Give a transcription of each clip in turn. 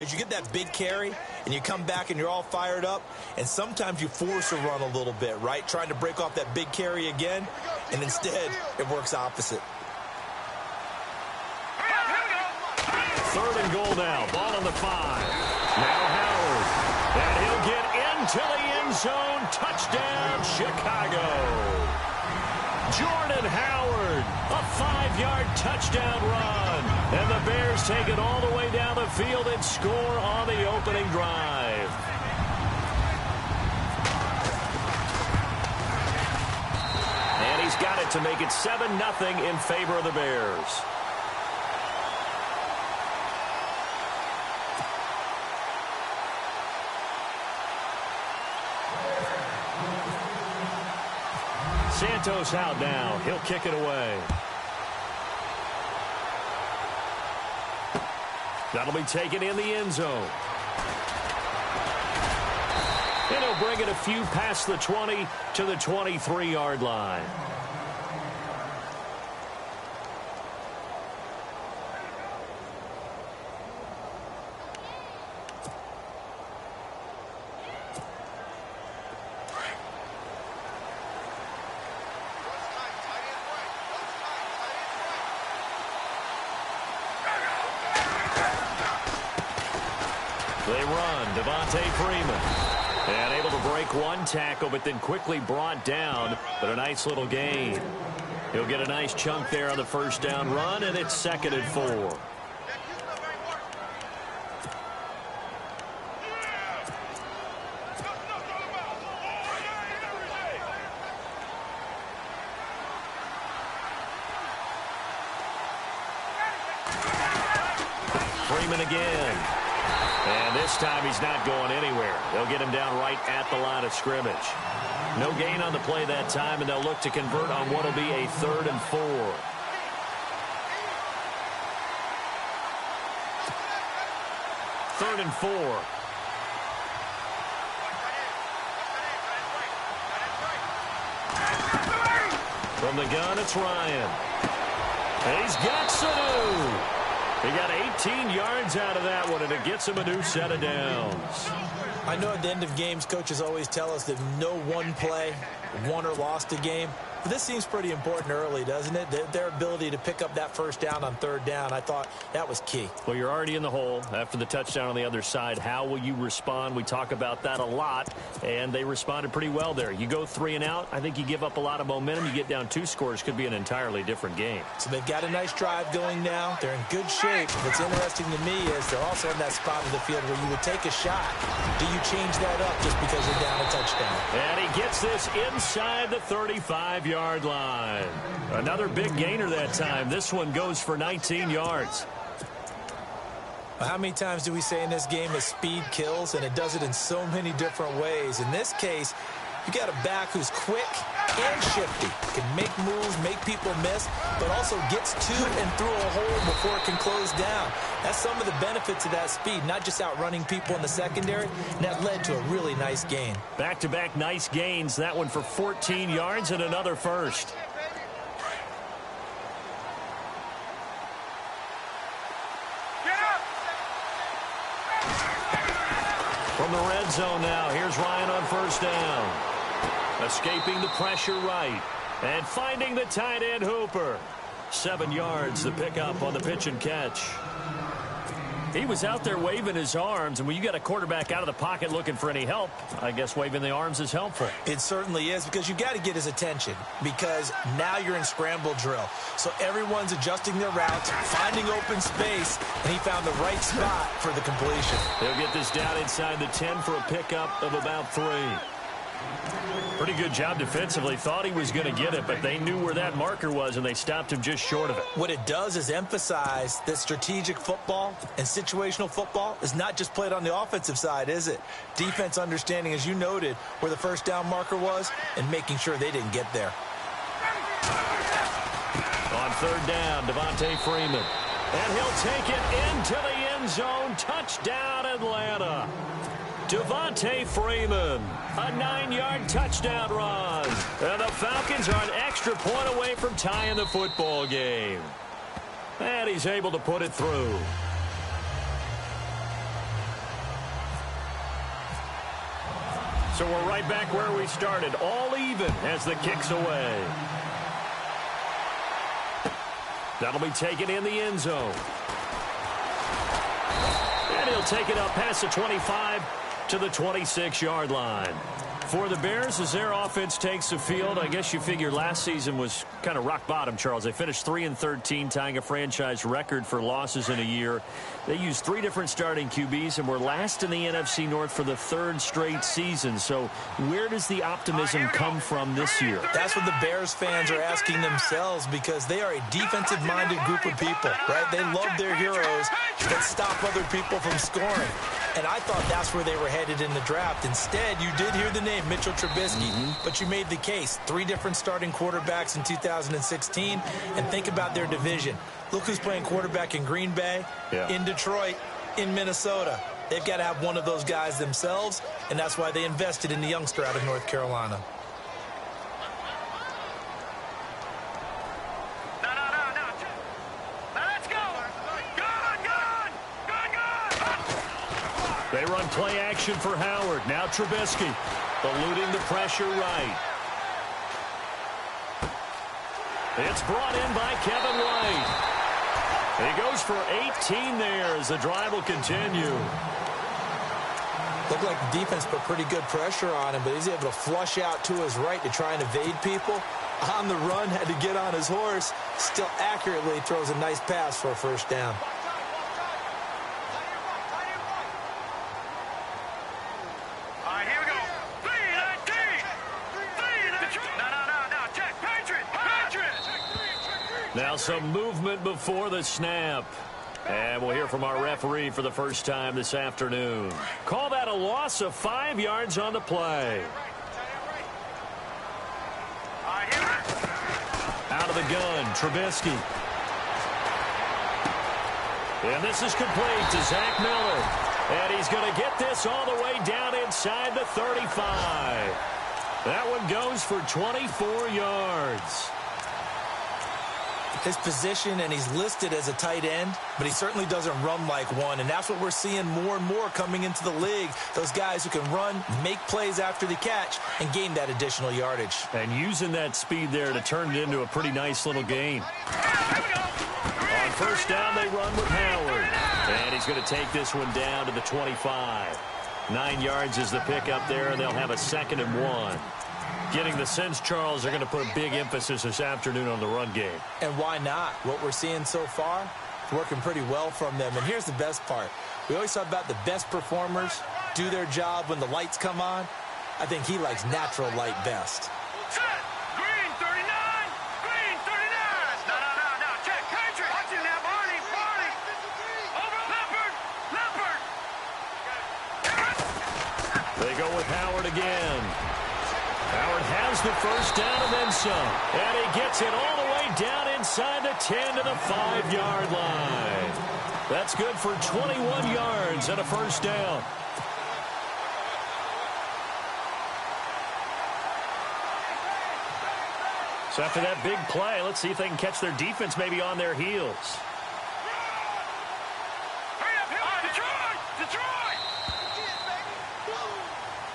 You get that big carry, and you come back and you're all fired up, and sometimes you force a run a little bit, right? Trying to break off that big carry again, and instead it works opposite. 3rd and goal now. Ball on the 5. Now Howard. And he'll get into the end zone. Touchdown, Chicago. Jordan Howard, a 5-yard touchdown run. And the Bears take it all the way down the field and score on the opening drive. And he's got it to make it 7-0 in favor of the Bears. Santos out now. He'll kick it away. That'll be taken in the end zone. And he'll bring it a few past the 20 to the 23-yard line. They run. Devontae Freeman. And able to break one tackle, but then quickly brought down. But a nice little gain. He'll get a nice chunk there on the first down run, and it's 2nd and 4. Freeman again. And this time he's not going anywhere. They'll get him down right at the line of scrimmage. No gain on the play that time, and they'll look to convert on what will be a 3rd and 4. Third and 4. From the gun, it's Ryan. He's got Sanu. He got 18 yards out of that one, and it gets him a new set of downs. I know at the end of games, coaches always tell us that no one play won or lost a game. But this seems pretty important early, doesn't it? Their ability to pick up that first down on 3rd down, I thought that was key. Well, you're already in the hole after the touchdown on the other side. How will you respond? We talk about that a lot, and they responded pretty well there. You go 3 and out, I think you give up a lot of momentum. You get down 2 scores, could be an entirely different game. So they've got a nice drive going now. They're in good shape. What's interesting to me is they're also in that spot of the field where you would take a shot. Do you change that up just because you're down a touchdown? And he gets this inside the 35-yard line. Another big gainer that time. This one goes for 19 yards. How many times do we say in this game that speed kills, and it does it in so many different ways? In this case, you got a back who's quick and shifty, can make moves, make people miss, but also gets to and through a hole before it can close down. That's some of the benefits of that speed, not just outrunning people in the secondary, and that led to a really nice gain. Back-to-back nice gains. That one for 14 yards and another first. From the red zone now, here's Ryan on 1st down. Escaping the pressure right. And finding the tight end Hooper. 7 yards, the pickup on the pitch and catch. He was out there waving his arms, and when you got a quarterback out of the pocket looking for any help, I guess waving the arms is helpful. It certainly is, because you got to get his attention, because now you're in scramble drill. So everyone's adjusting their routes, finding open space, and he found the right spot for the completion. He'll get this down inside the 10 for a pickup of about 3. Pretty good job defensively. Thought he was going to get it, but they knew where that marker was, and they stopped him just short of it. What it does is emphasize that strategic football and situational football is not just played on the offensive side, is it? Defense understanding, as you noted, where the first down marker was and making sure they didn't get there. On 3rd down, Devontae Freeman. And he'll take it into the end zone. Touchdown, Atlanta. Devontae Freeman, a 9-yard touchdown run. And the Falcons are an extra point away from tying the football game. And he's able to put it through. So we're right back where we started, all even as the kick's away. That'll be taken in the end zone. And he'll take it up past the 25 to the 26-yard line. For the Bears, as their offense takes the field, I guess you figure last season was kind of rock bottom, Charles. They finished 3-13, tying a franchise record for losses in a year. They used 3 different starting QBs and were last in the NFC North for the 3rd straight season. So where does the optimism come from this year? That's what the Bears fans are asking themselves, because they are a defensive-minded group of people, right? They love their heroes that stop other people from scoring. And I thought that's where they were headed in the draft. Instead, you did hear the name Mitchell Trubisky, but you made the case. 3 different starting quarterbacks in 2016, and think about their division. Look who's playing quarterback in Green Bay, in Detroit, in Minnesota. They've got to have one of those guys themselves, and that's why they invested in the youngster out of North Carolina. They run play action for Howard. Now Trubisky eluding the pressure right. It's brought in by Kevin White. He goes for 18 there as the drive will continue. Looked like the defense put pretty good pressure on him, but he's able to flush out to his right to try and evade people. On the run, had to get on his horse. Still accurately throws a nice pass for a first down. Now some movement before the snap. And we'll hear from our referee for the first time this afternoon. Call that a loss of 5 yards on the play. Out of the gun, Trubisky. And this is complete to Zach Miller. And he's going to get this all the way down inside the 35. That one goes for 24 yards. His position, and he's listed as a tight end, but he certainly doesn't run like one, and that's what we're seeing more and more coming into the league. Those guys who can run, make plays after the catch, and gain that additional yardage. And using that speed there to turn it into a pretty nice little gain. On first down, they run with Howard. And he's going to take this one down to the 25. 9 yards is the pickup there, and they'll have a 2nd and 1. Getting the sense, Charles, they're going to put a big emphasis this afternoon on the run game. And why not? What we're seeing so far, it's working pretty well from them. And here's the best part. We always talk about the best performers do their job when the lights come on. I think he likes natural light best. Green 39! Green 39! No, check. Patrick! Watch him now, Barney! Over Leopard! They go with Howard again. Howard has the first down and then some. And he gets it all the way down inside the 10 to the 5-yard line. That's good for 21 yards and a first down. So after that big play, let's see if they can catch their defense maybe on their heels.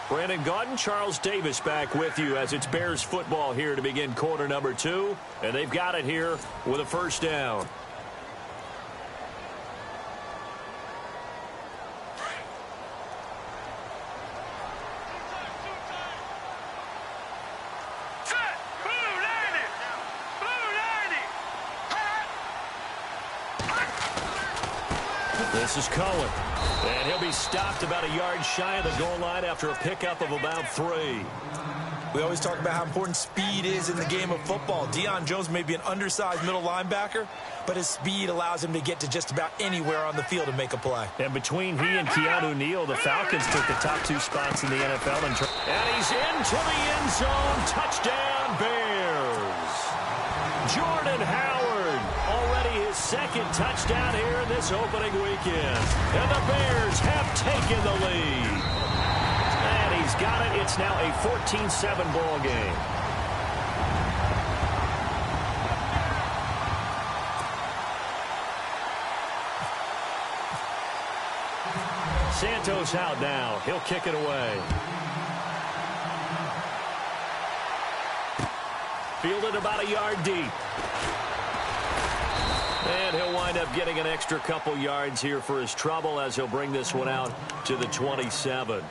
Brandon Gaudin, Charles Davis back with you as it's Bears football here to begin quarter number 2. And they've got it here with a first down. This is Cohen. And he'll be stopped about a yard shy of the goal line after a pickup of about 3. We always talk about how important speed is in the game of football. Deion Jones may be an undersized middle linebacker, but his speed allows him to get to just about anywhere on the field and make a play. And between he and Keanu Neal, the Falcons took the top 2 spots in the NFL. And he's into the end zone. Touchdown, Bears. Jordan Howard, already his 2nd touchdown here in this opening weekend. And the Bears have taken the lead. And he's got it. It's now a 14-7 ball game. Santos out now. He'll kick it away. Fielded about a yard deep. And he'll wind up getting an extra couple yards here for his trouble as he'll bring this one out to the 27.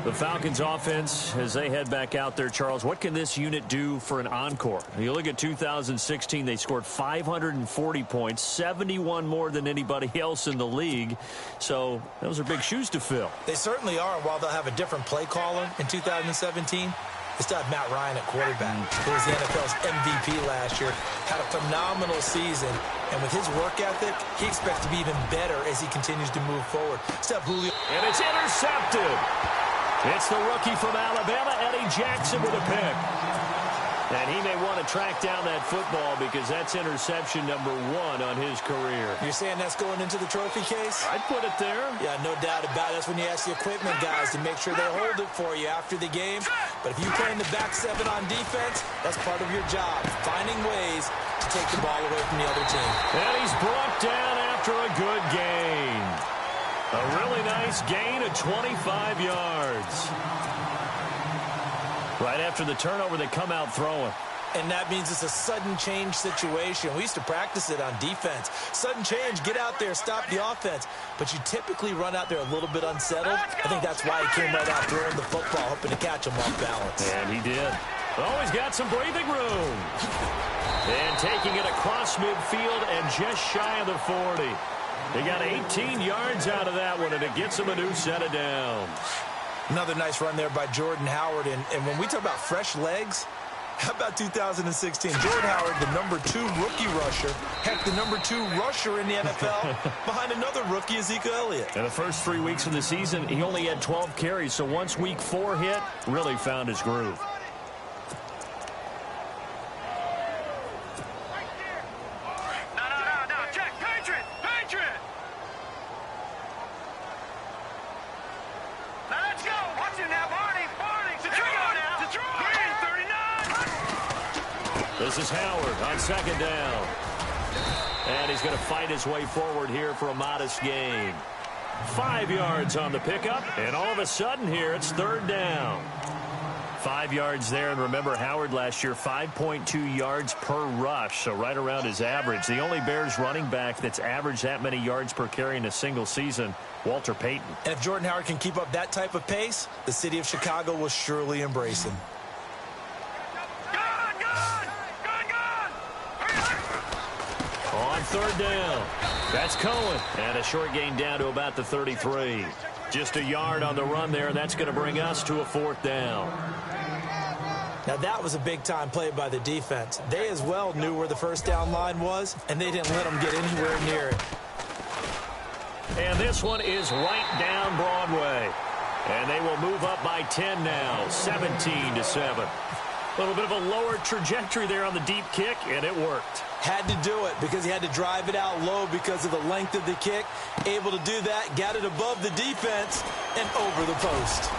The Falcons offense, as they head back out there, Charles, what can this unit do for an encore? You look at 2016, they scored 540 points, 71 more than anybody else in the league. So those are big shoes to fill. They certainly are. While they'll have a different play caller in 2017, they still have Matt Ryan at quarterback, who was the NFL's MVP last year, had a phenomenal season. And with his work ethic, he expects to be even better as he continues to move forward. Julio. And it's intercepted. It's the rookie from Alabama, Eddie Jackson, with a pick. And he may want to track down that football because that's interception number 1 on his career. You're saying that's going into the trophy case? I'd put it there. Yeah, no doubt about it. That's when you ask the equipment guys to make sure they hold it for you after the game. But if you play in the back 7 on defense, that's part of your job, finding ways to take the ball away from the other team. And he's brought down after a good gain. A really nice gain of 25 yards. Right after the turnover, they come out throwing. And that means it's a sudden change situation. We used to practice it on defense. Sudden change, get out there, stop the offense. But you typically run out there a little bit unsettled. I think that's why he came right out throwing the football, hoping to catch him off balance. And he did. Oh, he's got some breathing room. And taking it across midfield and just shy of the 40. They got 18 yards out of that one, and it gets him a new set of downs. Another nice run there by Jordan Howard. And when we talk about fresh legs, how about 2016? Jordan Howard, the number 2 rookie rusher. Heck, the number 2 rusher in the NFL behind another rookie, Ezekiel Elliott. In the first 3 weeks of the season, he only had 12 carries. So once week 4 hit, really found his groove. This is Howard on second down. And he's going to fight his way forward here for a modest gain. 5 yards on the pickup, and all of a sudden here it's third down. 5 yards there, and remember Howard last year, 5.2 yards per rush, so right around his average. The only Bears running back that's averaged that many yards per carry in a single season, Walter Payton. And if Jordan Howard can keep up that type of pace, the city of Chicago will surely embrace him. On third down, that's Cohen. And a short gain down to about the 33. Just a yard on the run there, and that's going to bring us to a 4th down. Now, that was a big-time play by the defense. They as well knew where the first down line was, and they didn't let them get anywhere near it. And this one is right down Broadway. And they will move up by 10 now, 17-7. A little bit of a lower trajectory there on the deep kick, and it worked. Had to do it because he had to drive it out low because of the length of the kick. Able to do that, got it above the defense and over the post.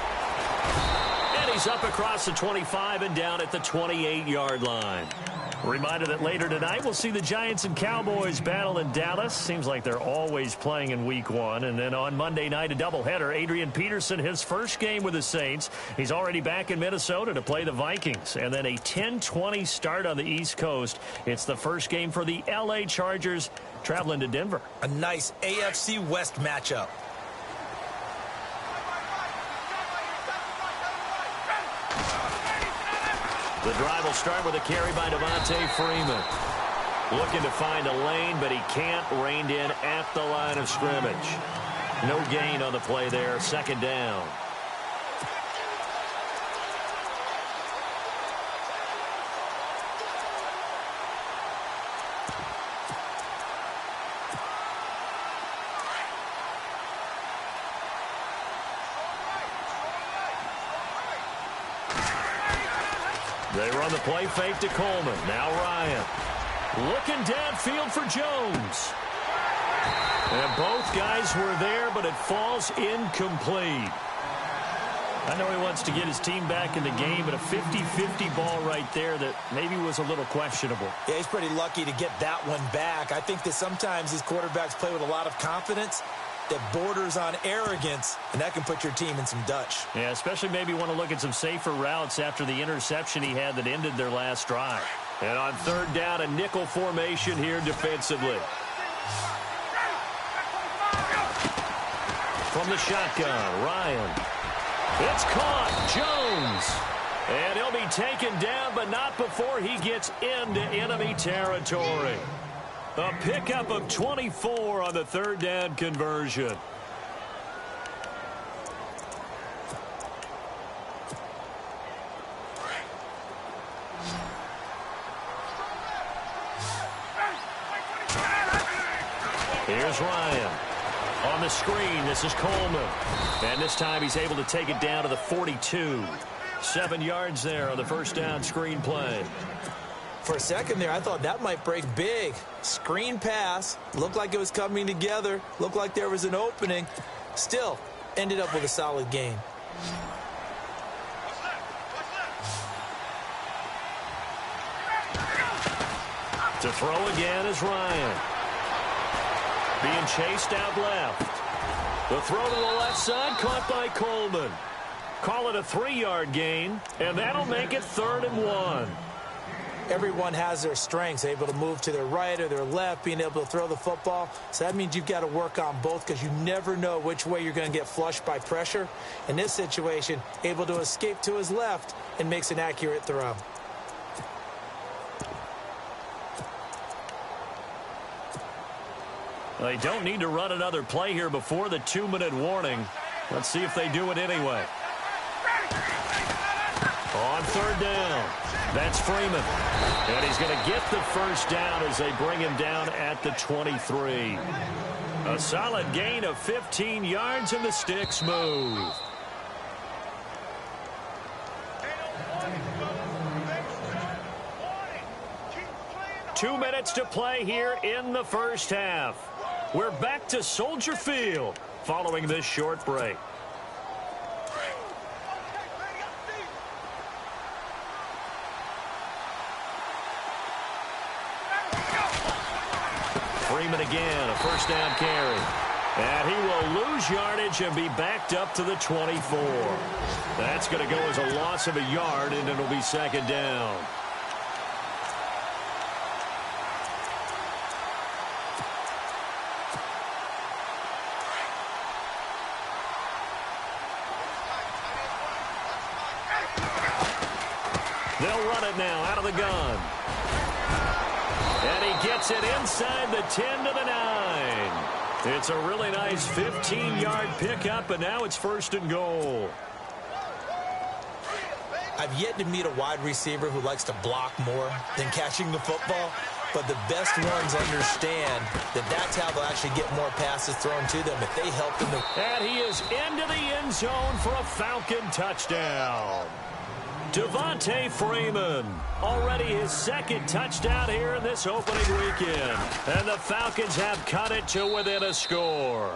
And he's up across the 25 and down at the 28-yard line. Reminder that later tonight we'll see the Giants and Cowboys battle in Dallas. Seems like they're always playing in week 1. And then on Monday night, a doubleheader. Adrian Peterson, his first game with the Saints. He's already back in Minnesota to play the Vikings. And then a 10-20 start on the East Coast. It's the first game for the L.A. Chargers traveling to Denver. A nice AFC West matchup. The drive will start with a carry by Devontae Freeman. Looking to find a lane, but he can't. Reined in at the line of scrimmage. No gain on the play there. Second down. They run the play fake to Coleman. Now Ryan. Looking downfield for Jones. And both guys were there, but it falls incomplete. I know he wants to get his team back in the game, but a 50-50 ball right there that maybe was a little questionable. Yeah, he's pretty lucky to get that one back. I think that sometimes these quarterbacks play with a lot of confidence that borders on arrogance, and that can put your team in some Dutch. Yeah, especially maybe want to look at some safer routes after the interception he had that ended their last drive. And on third down, a nickel formation here defensively. From the shotgun, Ryan. It's caught, Jones. And he'll be taken down, but not before he gets into enemy territory. A pickup of 24 on the third down conversion. Here's Ryan. On the screen, this is Coleman. And this time he's able to take it down to the 42. 7 yards there on the first down screen play. For a second there, I thought that might break big. Screen pass. Looked like it was coming together. Looked like there was an opening. Still, ended up with a solid gain. To throw again is Ryan. Being chased out left. The throw to the left side, caught by Coleman. Call it a 3-yard gain, and that'll make it 3rd and 1. Everyone has their strengths, able to move to their right or their left, being able to throw the football. So that means you've got to work on both because you never know which way you're going to get flushed by pressure. In this situation, able to escape to his left and makes an accurate throw. They don't need to run another play here before the 2-minute warning. Let's see if they do it anyway. On third down, that's Freeman. And he's going to get the first down as they bring him down at the 23. A solid gain of 15 yards, and the sticks move. Two minutes to play here in the first half. We're back to Soldier Field following this short break. Freeman again, a first down carry. And he will lose yardage and be backed up to the 24. That's going to go as a loss of a yard, and it'll be second down. They'll run it now out of the gun. And he gets it inside the 10 to the 9. It's a really nice 15-yard pickup, and now it's 1st and goal. I've yet to meet a wide receiver who likes to block more than catching the football, but the best ones understand that that's how they'll actually get more passes thrown to them if they help them. And he is into the end zone for a Falcon touchdown. Devontae Freeman, already his 2nd touchdown here in this opening weekend. And the Falcons have cut it to within a score.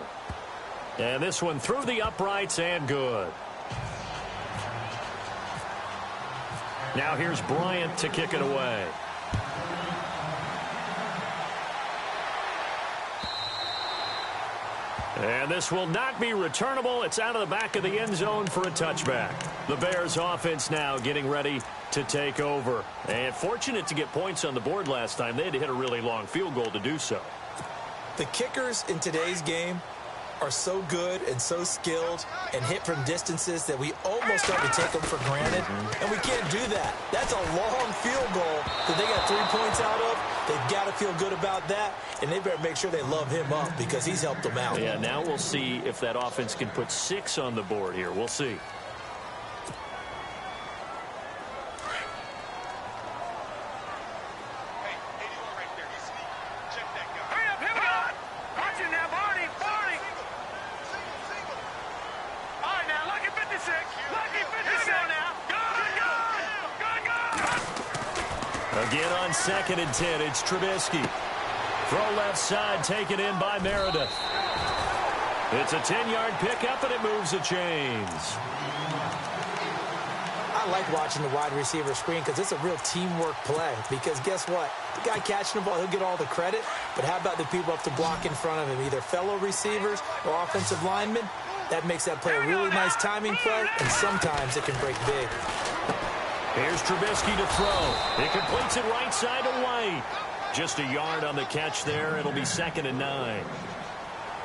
And this one through the uprights and good. Now here's Bryant to kick it away. And this will not be returnable. It's out of the back of the end zone for a touchback. The Bears offense now getting ready to take over. And fortunate to get points on the board last time. They had to hit a really long field goal to do so. The kickers in today's game are so good and so skilled and hit from distances that we almost start to take them for granted. And we can't do that. That's a long field goal that they got 3 points out of. They've got to feel good about that, and they better make sure they love him up because he's helped them out. Yeah, now we'll see if that offense can put 6 on the board here. We'll see. Again on 2nd and 10, it's Trubisky. Throw left side, taken in by Meredith. It's a 10-yard pickup, and it moves the chains. I like watching the wide receiver screen because it's a real teamwork play. Because guess what? The guy catching the ball, he'll get all the credit. But how about the people up to block in front of him, either fellow receivers or offensive linemen? That makes that play a really nice timing play, and sometimes it can break big. Here's Trubisky to throw. He completes it right side to White. Just a yard on the catch there. It'll be 2nd and 9.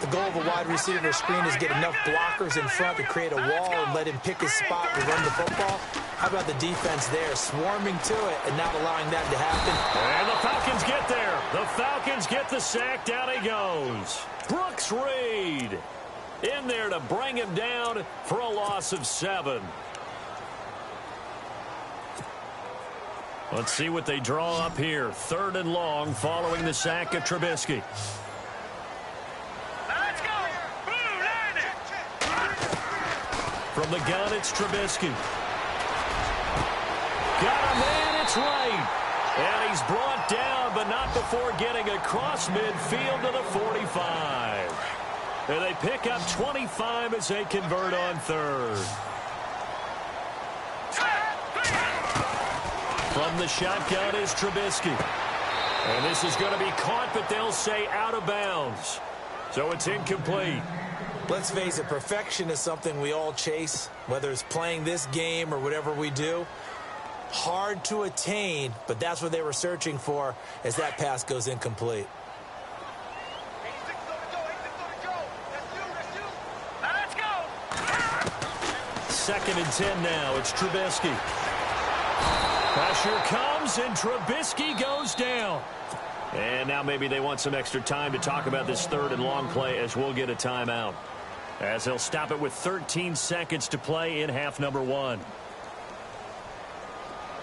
The goal of a wide receiver screen is get enough blockers in front to create a wall and let him pick his spot to run the football. How about the defense there, swarming to it and not allowing that to happen? And the Falcons get there. The Falcons get the sack. Down he goes. Brooks Reed in there to bring him down for a loss of 7. Let's see what they draw up here. 3rd and long following the sack of Trubisky. Let's go. Blue line it. From the gun, it's Trubisky. Got him in, it's right. And he's brought down, but not before getting across midfield to the 45. And they pick up 25 as they convert on 3rd. From the shotgun is Trubisky. And this is going to be caught, but they'll say out of bounds. So it's incomplete. Let's face it, perfection is something we all chase, whether it's playing this game or whatever we do. Hard to attain, but that's what they were searching for as that pass goes incomplete. Let's go. 2nd and 10 now. It's Trubisky. Pressure comes, and Trubisky goes down. And now maybe they want some extra time to talk about this 3rd and long play as we'll get a timeout. As they'll stop it with 13 seconds to play in half number 1.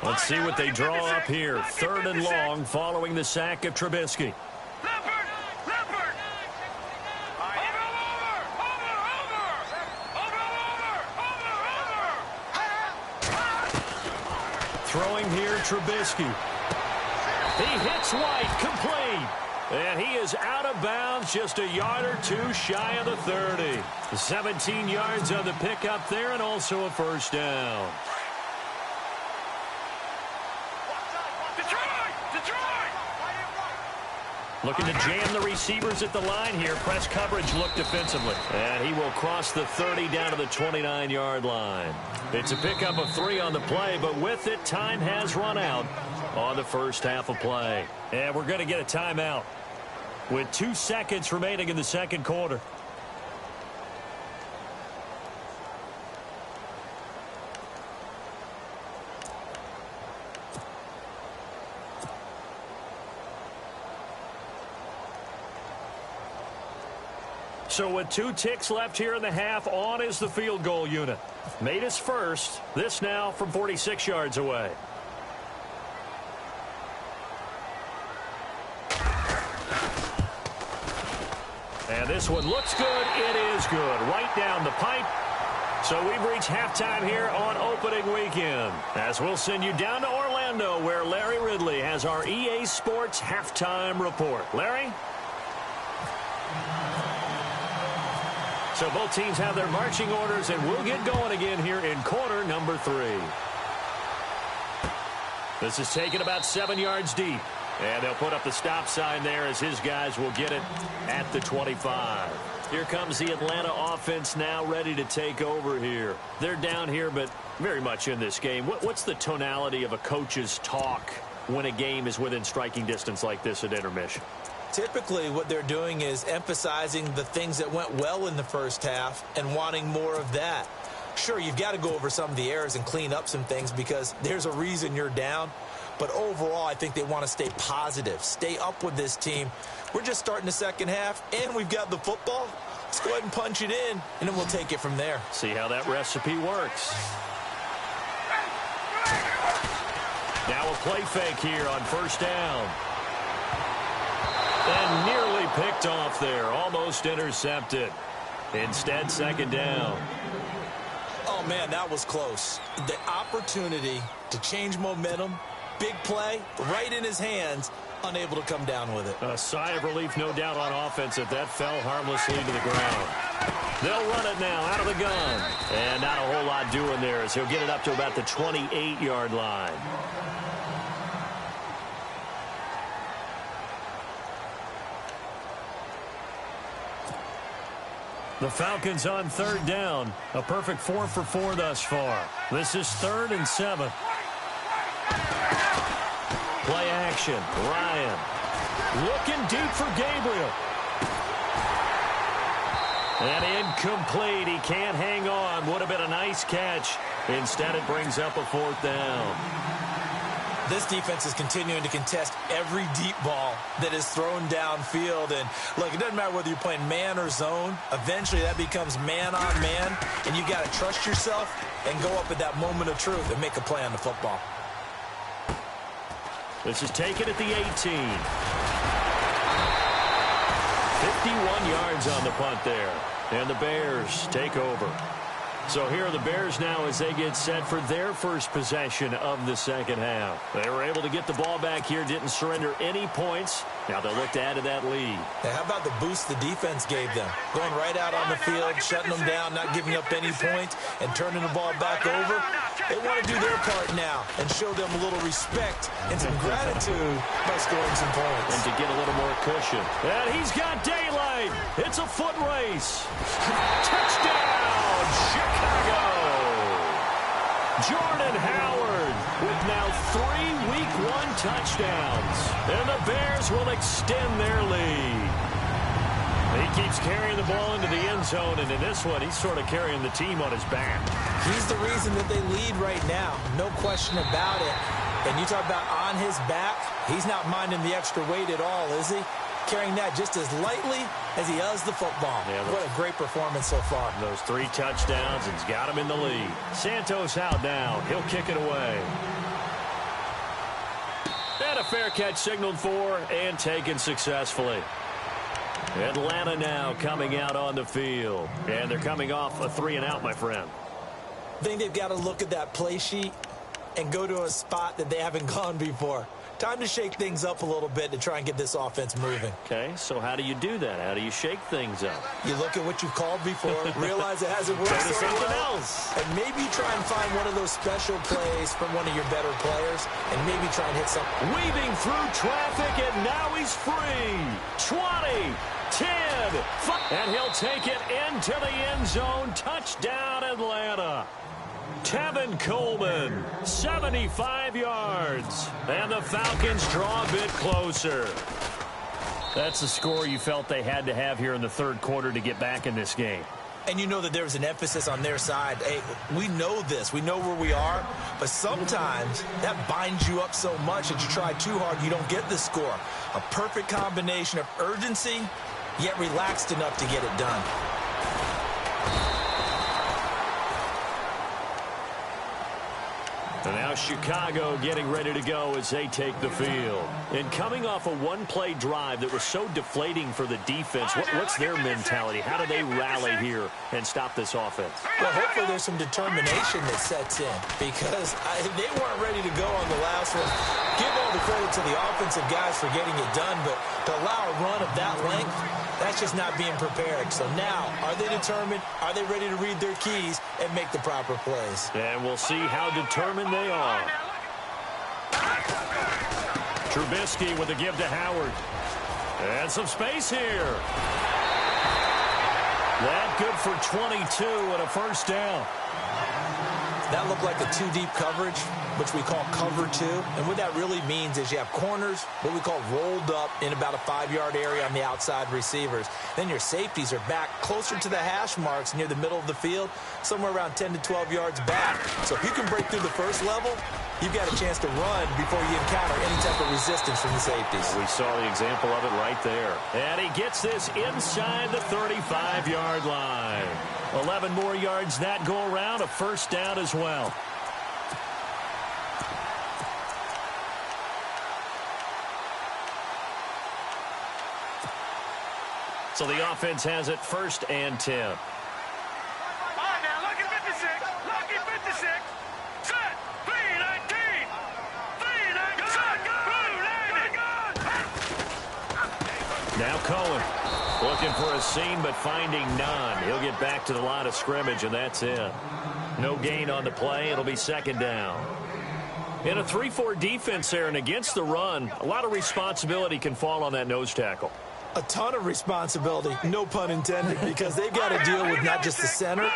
Let's see what they draw up here. 3rd and long following the sack of Trubisky. Throwing here, Trubisky. He hits White, complete. And he is out of bounds, just a yard or two shy of the 30. 17 yards on the pickup there, and also a 1st down. Looking to jam the receivers at the line here. Press coverage look defensively. And he will cross the 30 down to the 29-yard line. It's a pickup of 3 on the play, but with it, time has run out on the first half of play. And we're going to get a timeout with 2 seconds remaining in the 2nd quarter. So with 2 ticks left here in the half, on is the field goal unit. Made his first. This now from 46 yards away. And this one looks good. It is good. Right down the pipe. So we've reached halftime here on opening weekend. As we'll send you down to Orlando, where Larry Ridley has our EA Sports halftime report. Larry? So both teams have their marching orders, and we'll get going again here in quarter number 3. This is taken about 7 yards deep. And they'll put up the stop sign there as his guys will get it at the 25. Here comes the Atlanta offense now ready to take over here. They're down here, but very much in this game. What's the tonality of a coach's talk when a game is within striking distance like this at intermission? Typically, what they're doing is emphasizing the things that went well in the first half and wanting more of that. Sure, you've got to go over some of the errors and clean up some things because there's a reason you're down. But overall, I think they want to stay positive, stay up with this team. We're just starting the second half, and we've got the football. Let's go ahead and punch it in, and then we'll take it from there. See how that recipe works. Now a play fake here on first down. And nearly picked off there, almost intercepted. Instead, second down. Oh, man, that was close. The opportunity to change momentum, big play, right in his hands, unable to come down with it. A sigh of relief, no doubt, on offense if that fell harmlessly to the ground. They'll run it now out of the gun. And not a whole lot doing there as he'll get it up to about the 28-yard line. The Falcons on third down. A perfect 4 for 4 thus far. This is 3rd and 7. action. Ryan looking deep for Gabriel. And incomplete. He can't hang on. Would have been a nice catch. Instead, it brings up a 4th down. This defense is continuing to contest every deep ball that is thrown downfield. And, look, it doesn't matter whether you're playing man or zone. Eventually, that becomes man on man. And you got to trust yourself and go up at that moment of truth and make a play on the football. This is taken at the 18. 51 yards on the punt there. And the Bears take over. So here are the Bears now as they get set for their first possession of the second half. They were able to get the ball back here, didn't surrender any points. Now they'll look to add to that lead. Now, how about the boost the defense gave them? Going right out on the field, shutting them down, not giving up any points, and turning the ball back over. They want to do their part now and show them a little respect and some gratitude by scoring some points. And to get a little more cushion. And he's got daylight. It's a foot race. Touchdown, Chicago. Jordan Howard with now 3 Week 1 touchdowns. And the Bears will extend their lead. He keeps carrying the ball into the end zone, and in this one, he's sort of carrying the team on his back. He's the reason that they lead right now. No question about it. And you talk about on his back, he's not minding the extra weight at all, is he? Carrying that just as lightly as he does the football. Yeah, what a great performance so far. Those 3 touchdowns, and he's got him in the lead. Santos out now. He'll kick it away. And a fair catch signaled for and taken successfully. Atlanta now coming out on the field. And they're coming off a 3-and-out, my friend. I think they've got to look at that play sheet and go to a spot that they haven't gone before. Time to shake things up a little bit to try and get this offense moving. Okay, so how do you do that? How do you shake things up? You look at what you've called before, realize it hasn't worked so well, else. and maybe try and find one of those special plays from one of your better players, and maybe try and hit something. Weaving through traffic, and now he's free. 20, 10, 5, and he'll take it into the end zone. Touchdown, Atlanta. Tevin Coleman, 75 yards. And the Falcons draw a bit closer. That's the score you felt they had to have here in the third quarter to get back in this game. And you know that there's an emphasis on their side. Hey, we know this. We know where we are. But sometimes that binds you up so much that you try too hard, you don't get the score. A perfect combination of urgency, yet relaxed enough to get it done. And now Chicago getting ready to go as they take the field. And coming off a one-play drive that was so deflating for the defense, what's their mentality? How do they rally here and stop this offense? Well, hopefully there's some determination that sets in, because they weren't ready to go on the last one. Give all the credit to the offensive guys for getting it done, but to allow a run of that length, that's just not being prepared. So now, are they determined? Are they ready to read their keys and make the proper plays? And we'll see how determined they are. Trubisky with a give to Howard. And some space here. That good for 22 and a first down. That looked like a 2-deep coverage, which we call cover 2. And what that really means is you have corners, what we call rolled up in about a 5-yard area on the outside receivers. Then your safeties are back closer to the hash marks near the middle of the field, somewhere around 10 to 12 yards back. So if you can break through the first level, you've got a chance to run before you encounter any type of resistance from the safeties. We saw the example of it right there. And he gets this inside the 35-yard line. 11 more yards that go around, a first down as well. So the offense has it first and 10. All right, now, lucky 56. Lucky 56. Set. 319. 319. Set. Blue 90. Now Cohen looking for a seam, but finding none. He'll get back to the line of scrimmage, and that's it. No gain on the play. It'll be second down. In a 3-4 defense there, and against the run, a lot of responsibility can fall on that nose tackle. A ton of responsibility, no pun intended, because they've got to deal with not just the center,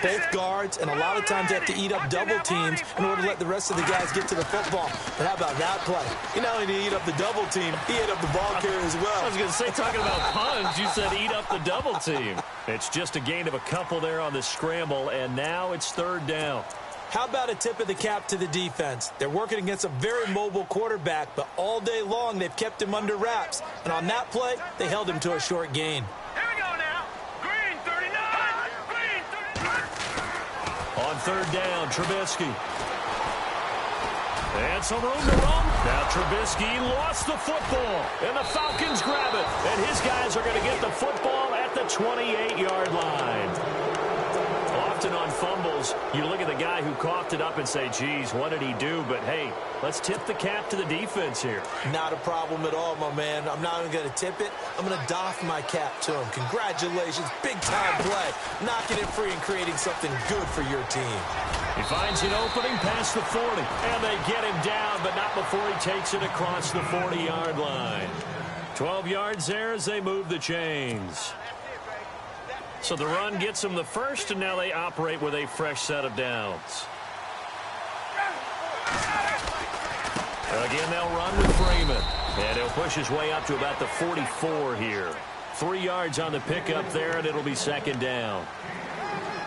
both guards, and a lot of times they have to eat up double teams in order to let the rest of the guys get to the football. But how about that play? He not only did he eat up the double team, he ate up the ball carrier as well. I was going to say, talking about puns, you said eat up the double team. It's just a gain of a couple there on the scramble, and now it's third down. How about a tip of the cap to the defense? They're working against a very mobile quarterback, but all day long they've kept him under wraps. And on that play, they held him to a short gain. Here we go now. Green 39. Green 39. On third down, Trubisky. And some room to run. Now Trubisky lost the football, and the Falcons grab it. And his guys are going to get the football at the 28-yard line. Often on fumbles, you look at the guy who coughed it up and say, geez, what did he do? But, hey, let's tip the cap to the defense here. Not a problem at all, my man. I'm not even going to tip it. I'm going to doff my cap to him. Congratulations. Big-time play. Knocking it free and creating something good for your team. He finds an opening past the 40, and they get him down, but not before he takes it across the 40-yard line. 12 yards there as they move the chains. So the run gets them the first, and now they operate with a fresh set of downs. Again, they'll run with Freeman. And he'll push his way up to about the 44 here. 3 yards on the pickup there, and it'll be second down.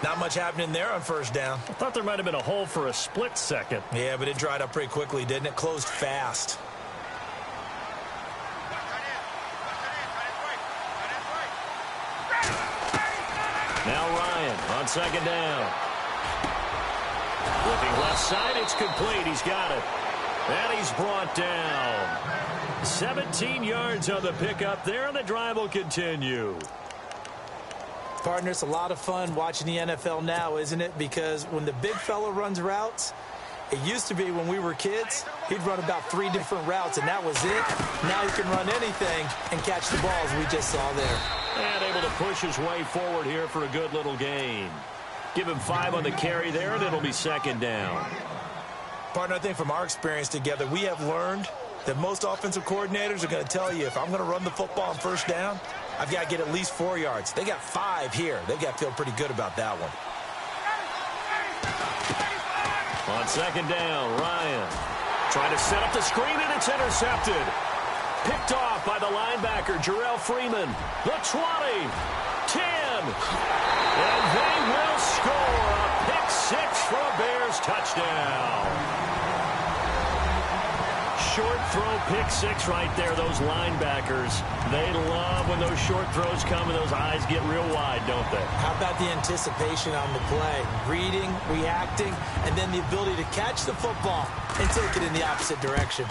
Not much happening there on first down. I thought there might have been a hole for a split second. Yeah, but it dried up pretty quickly, didn't it? Closed fast. Now Ryan on second down. Looking left side, it's complete. He's got it. And he's brought down. 17 yards on the pickup there, and the drive will continue. Partner, it's a lot of fun watching the NFL now, isn't it? Because when the big fella runs routes, it used to be when we were kids, he'd run about 3 different routes, and that was it. Now he can run anything and catch the balls we just saw there. And able to push his way forward here for a good little gain. Give him 5 on the carry there, and it'll be second down. Partner, I think from our experience together, we have learned that most offensive coordinators are going to tell you, if I'm going to run the football on first down, I've got to get at least 4 yards. They got 5 here. They've got to feel pretty good about that one. On second down, Ryan trying to set up the screen, and it's intercepted. Picked off by the linebacker, Jarrell Freeman. The 20, 10, and they will score a pick 6 for a Bears touchdown. Short throw, pick 6 right there. Those linebackers, they love when those short throws come and those eyes get real wide, don't they? How about the anticipation on the play? Reading, reacting, and then the ability to catch the football and take it in the opposite direction.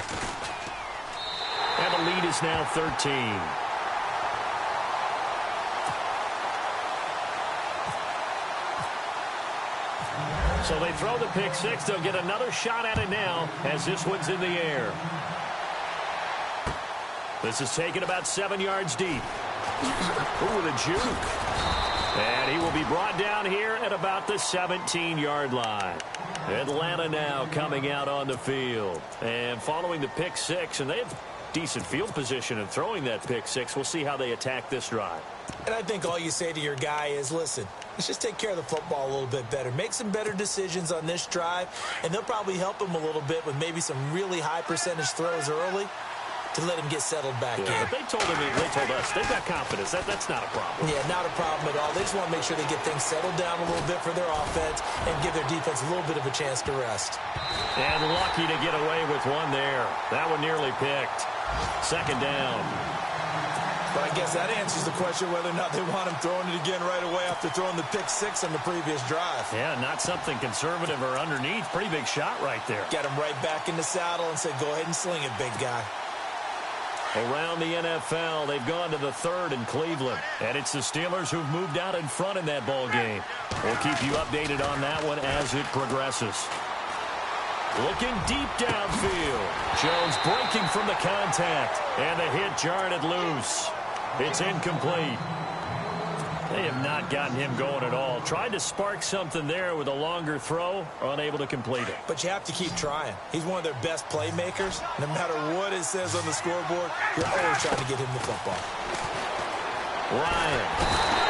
And the lead is now 13. So they throw the pick 6. They'll get another shot at it now as this one's in the air. This is taken about 7 yards deep. Ooh, with a juke. And he will be brought down here at about the 17-yard line. Atlanta now coming out on the field. And following the pick 6, and they have decent field position in throwing that pick 6. We'll see how they attack this drive. And I think all you say to your guy is, listen, let's just take care of the football a little bit better. Make some better decisions on this drive, and they'll probably help him a little bit with maybe some really high percentage throws early to let him get settled back in. But they told us they've got confidence. That's not a problem. Yeah, not a problem at all. They just want to make sure they get things settled down a little bit for their offense and give their defense a little bit of a chance to rest. And lucky to get away with one there. That one nearly picked. Second down. But I guess that answers the question whether or not they want him throwing it again right away after throwing the pick 6 on the previous drive. Yeah, not something conservative or underneath. Pretty big shot right there. Got him right back in the saddle and said, go ahead and sling it, big guy. Around the NFL, they've gone to the 3rd in Cleveland. And it's the Steelers who've moved out in front in that ball game. We'll keep you updated on that one as it progresses. Looking deep downfield. Jones breaking from the contact. And the hit jarred it loose. It's incomplete. They have not gotten him going at all. Tried to spark something there with a longer throw, unable to complete it. But you have to keep trying. He's one of their best playmakers. No matter what it says on the scoreboard, you're always trying to get him the football. Ryan.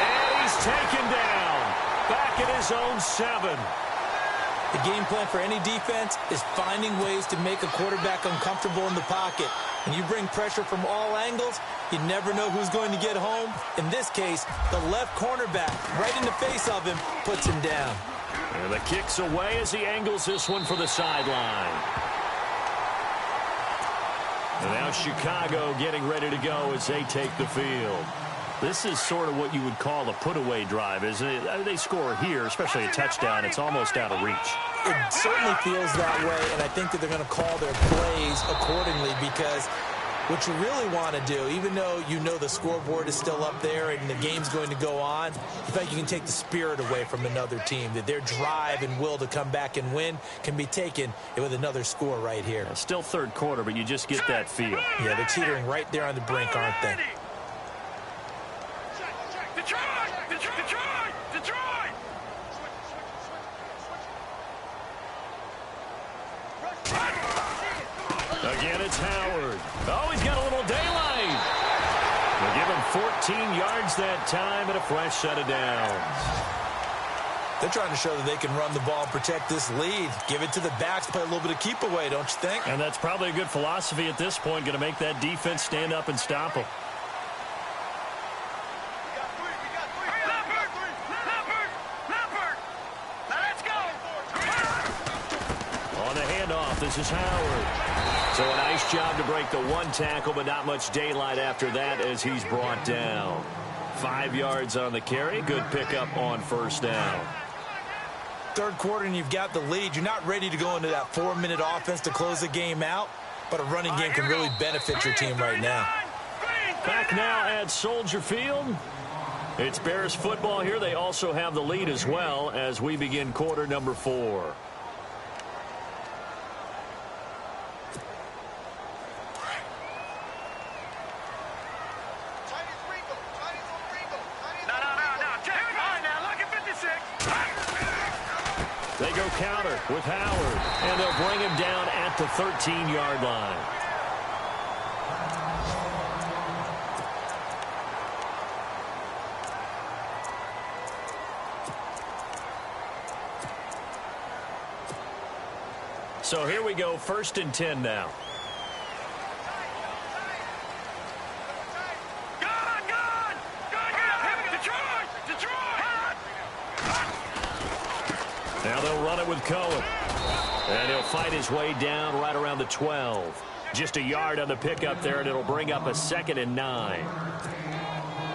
And he's taken down. Back at his own 7. The game plan for any defense is finding ways to make a quarterback uncomfortable in the pocket. When you bring pressure from all angles, you never know who's going to get home. In this case, the left cornerback, right in the face of him, puts him down. And the kick's away as he angles this one for the sideline. And now Chicago getting ready to go as they take the field. This is sort of what you would call a put-away drive, isn't it? They score here, especially a touchdown. It's almost out of reach. It certainly feels that way, and I think that they're going to call their plays accordingly because what you really want to do, even though you know the scoreboard is still up there and the game's going to go on, you think you can take the spirit away from another team, that their drive and will to come back and win can be taken with another score right here. Still third quarter, but you just get that feel. Yeah, they're teetering right there on the brink, aren't they? Detroit! Again, it's Howard. Oh, he's got a little daylight. They give him 14 yards that time and a fresh set of downs. They're trying to show that they can run the ball and protect this lead. Give it to the backs, play a little bit of keep away, don't you think? And that's probably a good philosophy at this point, going to make that defense stand up and stop them. This is Howard. So a nice job to break the one tackle, but not much daylight after that as he's brought down. 5 yards on the carry. Good pickup on first down. Third quarter and you've got the lead. You're not ready to go into that 4-minute offense to close the game out, but a running game can really benefit your team right now. Back now at Soldier Field. It's Bears football here. They also have the lead as well as we begin quarter number 4. They go counter with Howard, and they'll bring him down at the 13-yard line. So here we go, 1st and 10 now. Now they'll run it with Cohen. And he'll fight his way down right around the 12. Just a yard on the pickup there, and it'll bring up a 2nd and 9.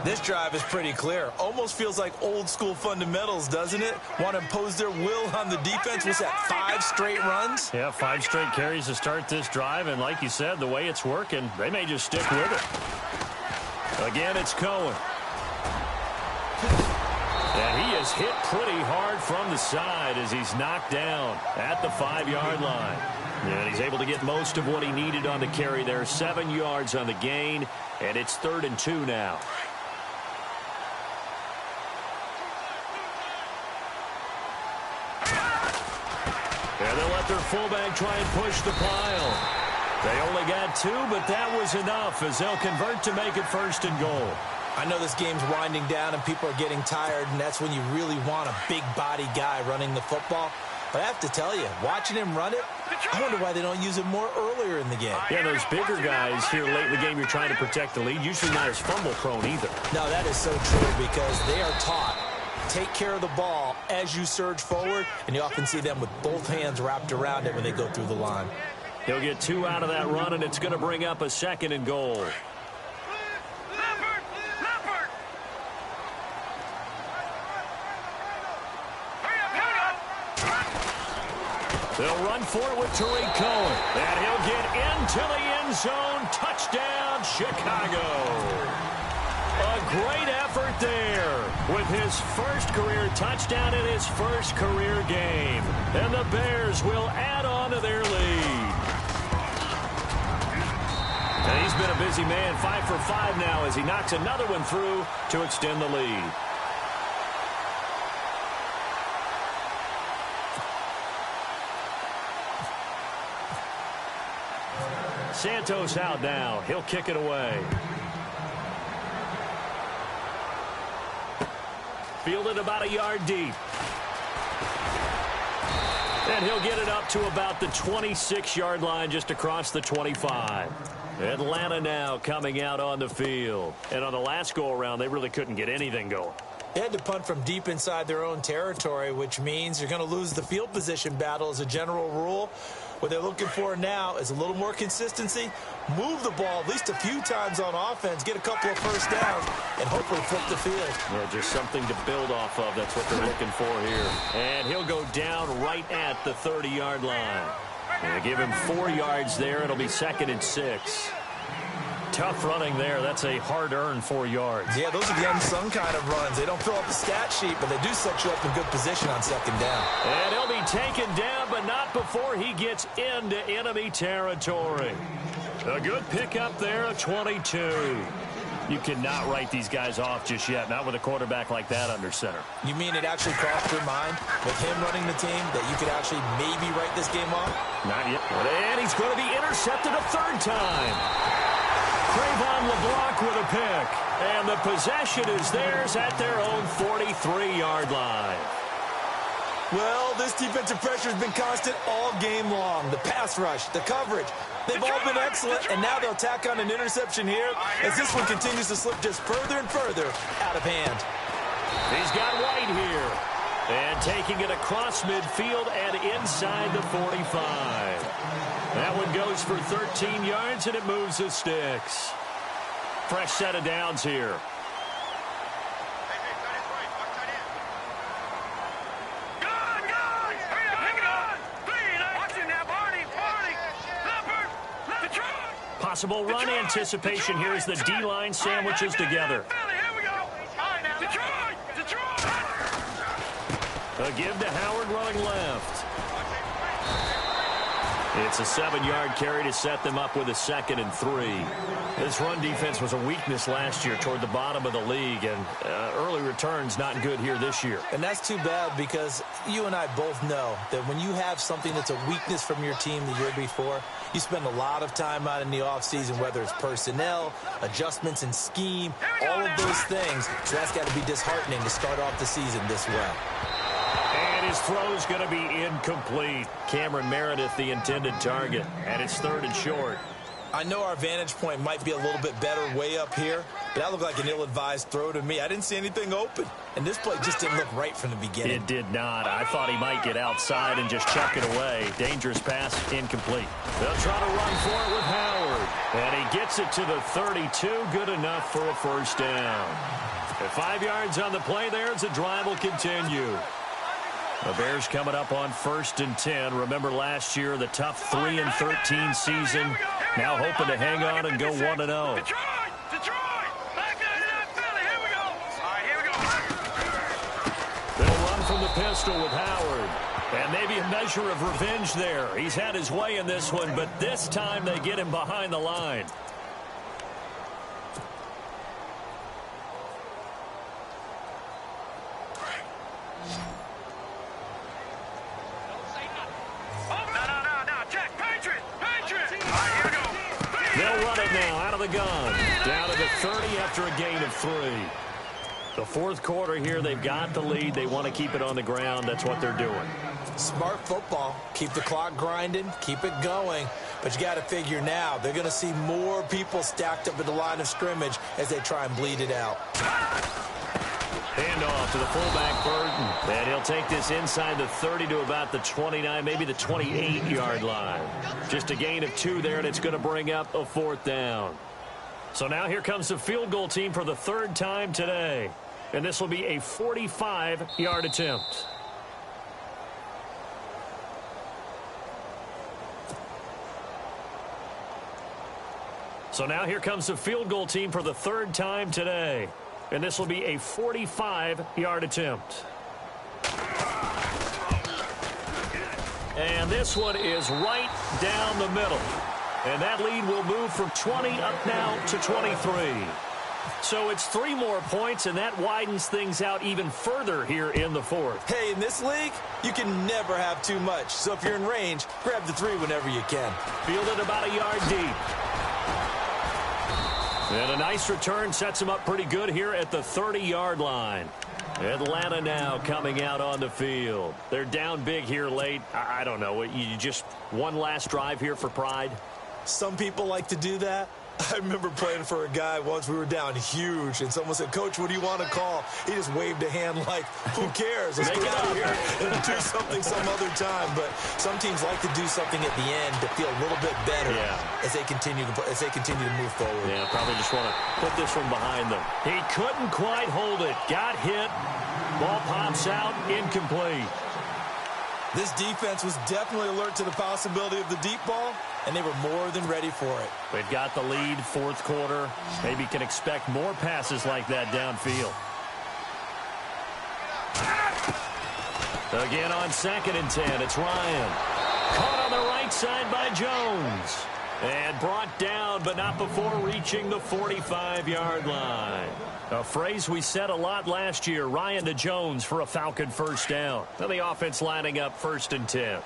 This drive is pretty clear. Almost feels like old school fundamentals, doesn't it? Want to impose their will on the defense. Was that 5 straight runs? Yeah, 5 straight carries to start this drive. And like you said, the way it's working, they may just stick with it. Again, it's Cohen. And he is hit pretty hard from the side as he's knocked down at the 5-yard line. And he's able to get most of what he needed on the carry there. 7 yards on the gain, and it's 3rd and 2 now. And they'll let their fullback try and push the pile. They only got 2, but that was enough as they'll convert to make it 1st and goal. I know this game's winding down and people are getting tired, and that's when you really want a big-body guy running the football. But I have to tell you, watching him run it, I wonder why they don't use him more earlier in the game. Yeah, those bigger guys here late in the game, you're trying to protect the lead, usually not as fumble-prone either. No, that is so true because they are taught, take care of the ball as you surge forward, and you often see them with both hands wrapped around it when they go through the line. He'll get 2 out of that run, and it's going to bring up a 2nd and goal. They'll run for it with Tariq Cohen. And he'll get into the end zone. Touchdown, Chicago. A great effort there with his first career touchdown in his first career game. And the Bears will add on to their lead. And he's been a busy man, 5 for 5 now as he knocks another one through to extend the lead. Santos out now. He'll kick it away. Fielded about a yard deep. And he'll get it up to about the 26-yard line, just across the 25. Atlanta now coming out on the field. And on the last go-around, they really couldn't get anything going. They had to punt from deep inside their own territory, which means you're going to lose the field position battle as a general rule. What they're looking for now is a little more consistency, move the ball at least a few times on offense, get a couple of first downs, and hopefully flip the field. Well, just something to build off of. That's what they're looking for here. And he'll go down right at the 30-yard line. And they give him 4 yards there. It'll be 2nd and 6. Tough running there. That's a hard-earned 4 yards. Yeah, those are the unsung kind of runs. They don't fill up the stat sheet, but they do set you up in good position on 2nd down. And he'll be taken down, but not before he gets into enemy territory. A good pickup there, a 22. You cannot write these guys off just yet, not with a quarterback like that under center. You mean it actually crossed your mind with him running the team that you could actually maybe write this game off? Not yet. And he's going to be intercepted a 3rd time. Trayvon LeBlanc with a pick. And the possession is theirs at their own 43-yard line. Well, this defensive pressure has been constant all game long. The pass rush, the coverage, they've all been excellent, and now they'll tack on an interception here as this one continues to slip just further and further out of hand. He's got White here. And taking it across midfield and inside the 45. That one goes for 13 yards, and it moves the sticks. Fresh set of downs here. Possible run anticipation here as the D-line sandwiches together. A give to Howard running left. It's a 7-yard carry to set them up with a 2nd and 3. This run defense was a weakness last year toward the bottom of the league, and early returns not good here this year. And that's too bad because you and I both know that when you have something that's a weakness from your team the year before, you spend a lot of time out in the offseason, whether it's personnel, adjustments in scheme, all of those things. So that's got to be disheartening to start off the season this well. And his throw's going to be incomplete. Cameron Meredith, the intended target, and it's 3rd and short. I know our vantage point might be a little bit better way up here, but that looked like an ill-advised throw to me. I didn't see anything open, and this play just didn't look right from the beginning. It did not. I thought he might get outside and just chuck it away. Dangerous pass, incomplete. They'll try to run for it with Howard, and he gets it to the 32. Good enough for a 1st down. At 5 yards on the play there as the drive will continue. The Bears coming up on 1st and 10. Remember last year, the tough 3-13 season. Now hoping to hang on and go 1-0. Detroit! Back to Philly. Here we go. All right, here we go. They'll run from the pistol with Howard. And maybe a measure of revenge there. He's had his way in this one, but this time they get him behind the line. They'll run it now out of the gun. Down to the 30 after a gain of 3. The 4th quarter here, they've got the lead. They want to keep it on the ground. That's what they're doing. Smart football. Keep the clock grinding. Keep it going. But you got to figure now they're going to see more people stacked up at the line of scrimmage as they try and bleed it out. Handoff to the fullback, Burton. And he'll take this inside the 30 to about the 29, maybe the 28-yard line. Just a gain of 2 there, and it's going to bring up a 4th down. So now here comes the field goal team for the 3rd time today. And this will be a 45-yard attempt. So now here comes the field goal team for the 3rd time today. And this will be a 45-yard attempt. And this one is right down the middle. And that lead will move from 20 up now to 23. So it's 3 more points, and that widens things out even further here in the 4th. Hey, in this league, you can never have too much. So if you're in range, grab the 3 whenever you can. Fielded about a yard deep. And a nice return sets him up pretty good here at the 30-yard line. Atlanta now coming out on the field. They're down big here late. I don't know. You just one last drive here for pride? Some people like to do that. I remember playing for a guy once. We were down huge, and someone said, "Coach, what do you want to call?" He just waved a hand like, "Who cares? Let's get out of here and do something some other time." But some teams like to do something at the end to feel a little bit better as they continue to move forward. Yeah, probably just want to put this one behind them. He couldn't quite hold it. Got hit. Ball pops out. Incomplete. This defense was definitely alert to the possibility of the deep ball, and they were more than ready for it. They've got the lead, fourth quarter. Maybe can expect more passes like that downfield. Again on 2nd and 10, it's Ryan. Caught on the right side by Jones. And brought down, but not before reaching the 45-yard line. A phrase we said a lot last year, Ryan to Jones for a Falcon first down. Now the offense lining up 1st and 10.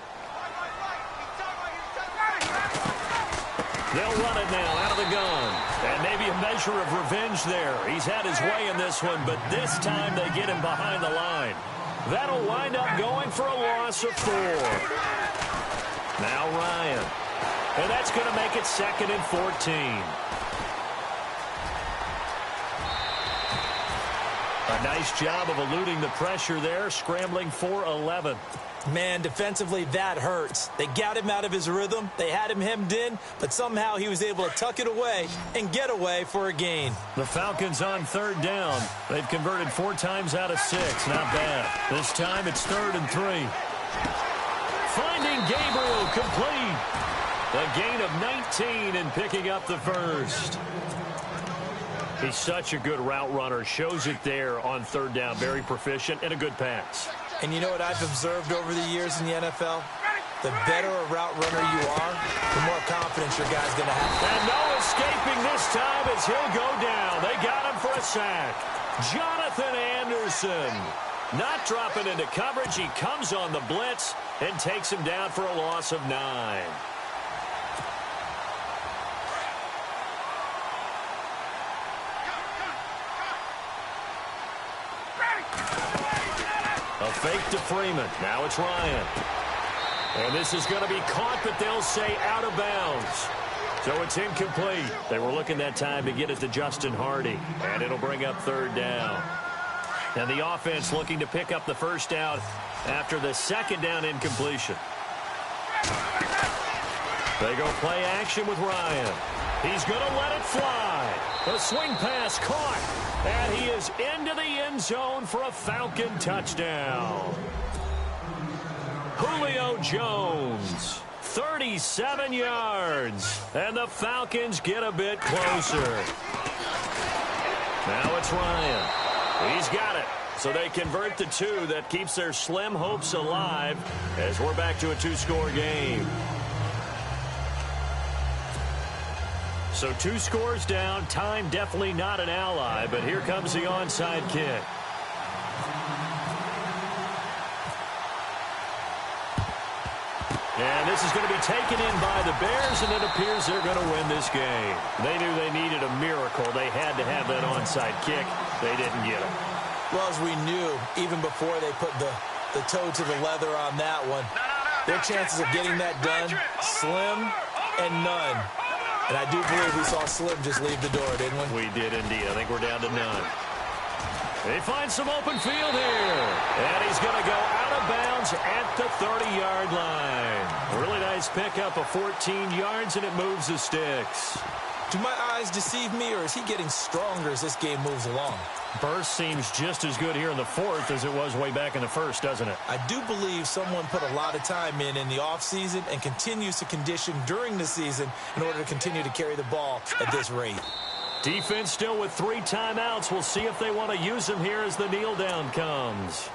They'll run it now out of the gun. And maybe a measure of revenge there. He's had his way in this one, but this time they get him behind the line. That'll wind up going for a loss of 4. Now Ryan. And that's going to make it 2nd and 14. A nice job of eluding the pressure there, scrambling for 11. Man, defensively, that hurts. They got him out of his rhythm. They had him hemmed in, but somehow he was able to tuck it away and get away for a gain. The Falcons on 3rd down. They've converted 4 times out of 6. Not bad. This time it's 3rd and 3. Finding Gabriel complete. A gain of 19 and picking up the first. He's such a good route runner. Shows it there on 3rd down. Very proficient and a good pass. And you know what I've observed over the years in the NFL? The better a route runner you are, the more confidence your guy's going to have. And no escaping this time as he'll go down. They got him for a sack. Jonathan Anderson not dropping into coverage. He comes on the blitz and takes him down for a loss of 9. A fake to Freeman. Now it's Ryan. And this is going to be caught, but they'll say out of bounds. So it's incomplete. They were looking that time to get it to Justin Hardy. And it'll bring up 3rd down. And the offense looking to pick up the first down after the 2nd down incompletion. They go play action with Ryan. He's going to let it fly. The swing pass caught. And he is into the end zone for a Falcon touchdown. Julio Jones, 37 yards. And the Falcons get a bit closer. Now it's Ryan. He's got it. So they convert the 2. That keeps their slim hopes alive as we're back to a 2-score game. So 2 scores down. Time definitely not an ally, but here comes the onside kick. And this is going to be taken in by the Bears, and it appears they're going to win this game. They knew they needed a miracle. They had to have that onside kick. They didn't get it. Well, as we knew, even before they put the toe to the leather on that one, their chances of getting that done, slim and none. And I do believe we saw Slim just leave the door, didn't we? We did indeed. I think we're down to none. They find some open field here. And he's going to go out of bounds at the 30-yard line. Really nice pickup of 14 yards, and it moves the sticks. Do my eyes deceive me, or is he getting stronger as this game moves along? Burst seems just as good here in the 4th as it was way back in the 1st, doesn't it? I do believe someone put a lot of time in the offseason and continues to condition during the season in order to continue to carry the ball at this rate. Defense still with 3 timeouts. We'll see if they want to use them here as the kneel down comes.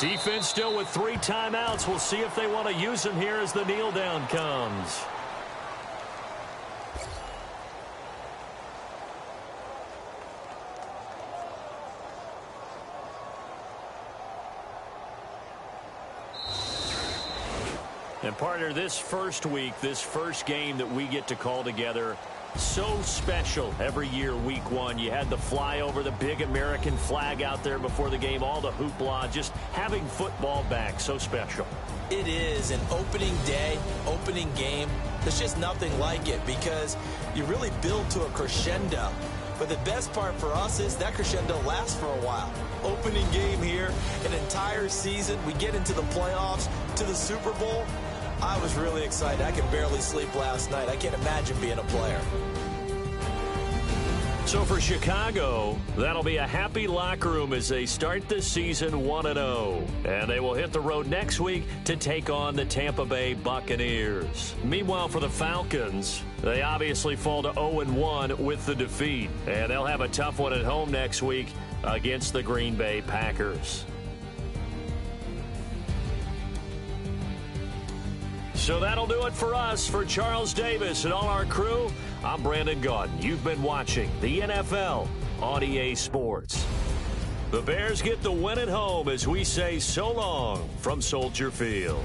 Defense still with 3 timeouts. We'll see if they want to use them here as the kneel down comes. And partner, this first week, this first game that we get to call together, so special every year, week 1. You had the flyover, the big American flag out there before the game, all the hoopla, just having football back, so special. It is an opening day, opening game. There's just nothing like it because you really build to a crescendo. But the best part for us is that crescendo lasts for a while. Opening game here, an entire season. We get into the playoffs, to the Super Bowl. I was really excited. I could barely sleep last night. I can't imagine being a player. So for Chicago, that'll be a happy locker room as they start the season 1-0. And they will hit the road next week to take on the Tampa Bay Buccaneers. Meanwhile, for the Falcons, they obviously fall to 0-1 with the defeat. And they'll have a tough one at home next week against the Green Bay Packers. So that'll do it for us. For Charles Davis and all our crew, I'm Brandon Gaudin. You've been watching the NFL on EA Sports. The Bears get the win at home as we say so long from Soldier Field.